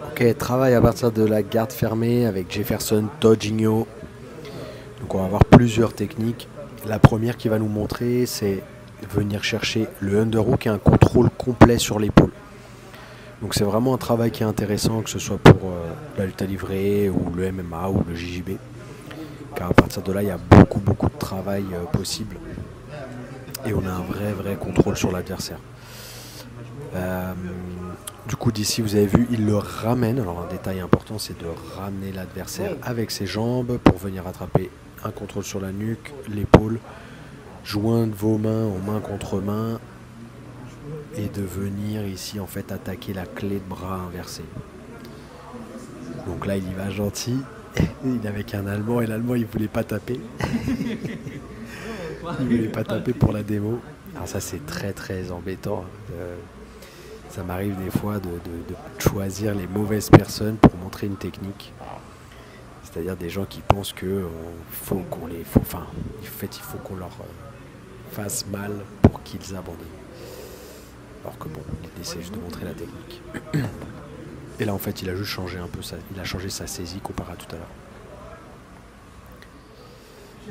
Ok, travail à partir de la garde fermée avec Jefferson, Tojinho. Donc on va avoir plusieurs techniques. La première qui va nous montrer, c'est venir chercher le underhook et un contrôle complet sur l'épaule. Donc c'est vraiment un travail qui est intéressant, que ce soit pour la lutte à livrer ou le MMA ou le JJB. Car à partir de là, il y a beaucoup de travail possible. Et on a un vrai contrôle sur l'adversaire. Du coup, d'ici, vous avez vu, il le ramène. Alors, un détail important, c'est de ramener l'adversaire avec ses jambes pour venir attraper un contrôle sur la nuque, l'épaule, joindre vos mains en main contre main et de venir ici, en fait, attaquer la clé de bras inversée. Donc là, il y va gentil. Il est avec un Allemand et l'Allemand, il voulait pas taper. Il voulait pas taper pour la démo. Alors ça, c'est très embêtant. Ça m'arrive des fois de choisir les mauvaises personnes pour montrer une technique. C'est-à-dire des gens qui pensent que faut qu'on les, enfin, en fait, il faut qu'on leur fasse mal pour qu'ils abandonnent. Alors que bon, l'idée c'est juste de montrer la technique. Et là, en fait, il a juste changé un peu il a changé sa saisie comparé à tout à l'heure.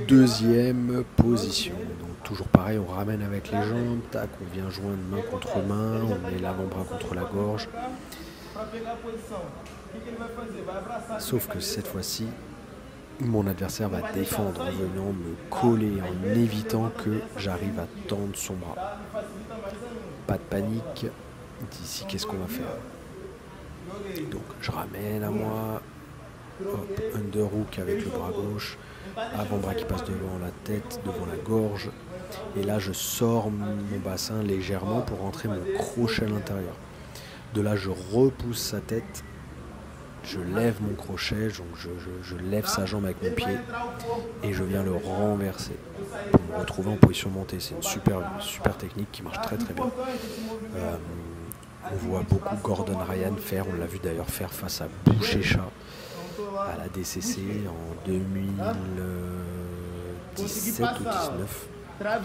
Deuxième position, donc toujours pareil, on ramène avec les jambes, tac, on vient joindre main contre main, on met l'avant-bras contre la gorge. Sauf que cette fois-ci, mon adversaire va défendre en venant me coller, en évitant que j'arrive à tendre son bras. Pas de panique, d'ici qu'est-ce qu'on va faire? Donc je ramène à moi, hop, underhook avec le bras gauche, avant-bras qui passe devant la tête, devant la gorge. Et là, je sors mon bassin légèrement pour rentrer mon crochet à l'intérieur. De là, je repousse sa tête, je lève mon crochet, donc je lève sa jambe avec mon pied et je viens le renverser pour me retrouver en position montée. C'est une super technique qui marche très bien. On voit beaucoup Gordon Ryan faire, on l'a vu d'ailleurs faire face à Boucher-Chat à la DCC en 2017 ou 2019. Voilà,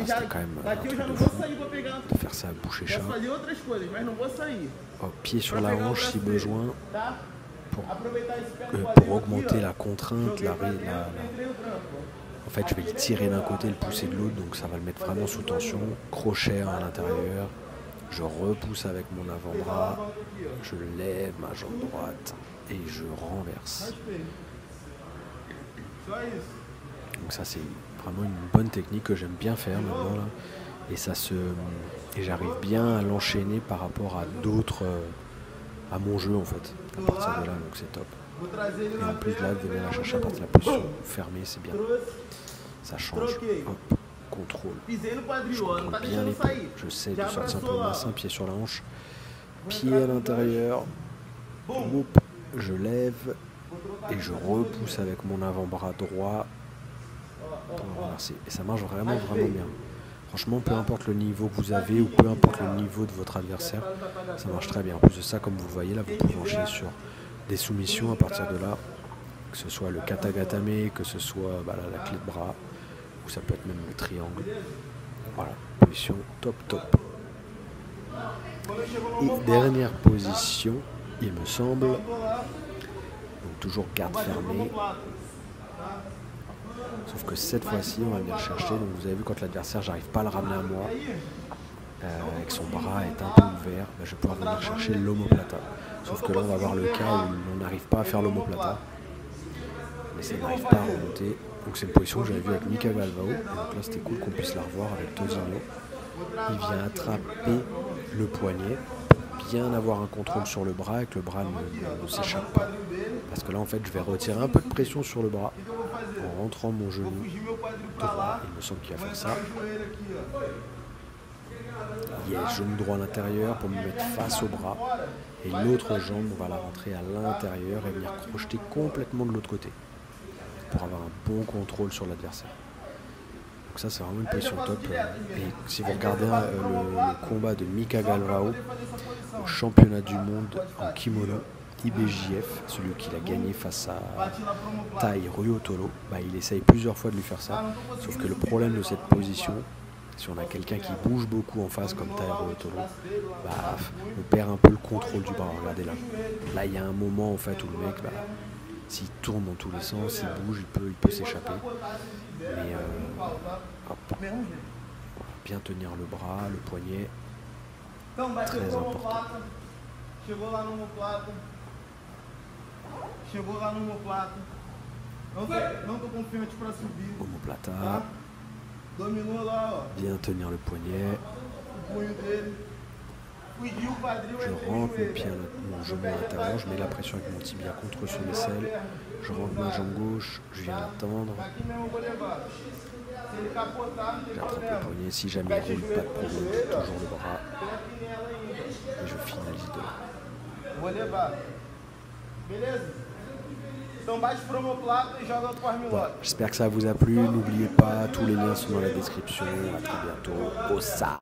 c'était quand même un truc de fou de faire ça à Boucher-Chat. Pied sur la hanche si besoin pour augmenter la contrainte. En fait, je vais le tirer d'un côté, le pousser de l'autre, donc ça va le mettre vraiment sous tension. Crochet à l'intérieur. Je repousse avec mon avant-bras, je lève ma jambe droite et je renverse. Donc ça c'est vraiment une bonne technique que j'aime bien faire maintenant là. Et j'arrive bien à l'enchaîner par rapport à d'autres, à mon jeu en fait, à partir de là, donc c'est top. Et en plus là, de venir la chercher à partir de la position fermée, c'est bien. Ça change. Hop. Contrôle. Je contrôle bien l'épaule. Je sais de sortir un peu le bassin, pied sur la hanche. Pied à l'intérieur. Je lève et je repousse avec mon avant-bras droit pour me renverser. Et ça marche vraiment bien. Franchement, peu importe le niveau que vous avez ou peu importe le niveau de votre adversaire, ça marche très bien. En plus de ça, comme vous le voyez là, vous pouvez enchaîner sur des soumissions à partir de là. Que ce soit le katagatame, que ce soit la clé de bras. Ou ça peut être même le triangle. Voilà, position top. Et dernière position, il me semble. Donc toujours garde fermée. Sauf que cette fois-ci, on va venir chercher. Donc vous avez vu quand l'adversaire, j'arrive pas à le ramener à moi. Avec son bras est un peu ouvert, je vais pouvoir venir chercher l'omoplata. Sauf que là, on va avoir le cas où on n'arrive pas à faire l'omoplata. Mais ça n'arrive pas à remonter. Donc c'est une position que j'avais vue avec Mika Galvao. Et donc là c'était cool qu'on puisse la revoir avec Tojinho. Il vient attraper le poignet pour bien avoir un contrôle sur le bras et que le bras ne s'échappe pas. Parce que là en fait je vais retirer un peu de pression sur le bras en rentrant mon genou droit. Il me semble qu'il va faire ça. Yes, genou droit à l'intérieur pour me mettre face au bras. Et l'autre jambe, on va la rentrer à l'intérieur et venir crocheter complètement de l'autre côté. Pour avoir un bon contrôle sur l'adversaire. Donc ça c'est vraiment une position top. Et si vous regardez le combat de Mika Galvao au championnat du monde en kimono, IBJF, celui qu'il a gagné face à Tai Ryotolo, il essaye plusieurs fois de lui faire ça. Sauf que le problème de cette position, Si on a quelqu'un qui bouge beaucoup en face comme Tairo Toro, bah, on perd un peu le contrôle du bras. Regardez là. Là, il y a un moment en fait où le mec, bah, s'il tourne dans tous les sens, il bouge, il peut s'échapper. Mais hop. Voilà, bien tenir le bras, le poignet. Très important. Omoplata. Bien tenir le poignet. Je rentre mon genou à l'intérieur, je mets la pression avec mon tibia contre son aisselle. Je rentre ma jambe gauche, je viens la tendre. J'attrape le poignet, si jamais il roule, pas de problème, j'ai toujours le bras. Et je finalise de là. Voilà, j'espère que ça vous a plu. N'oubliez pas, tous les liens sont dans la description. À très bientôt. Ossa!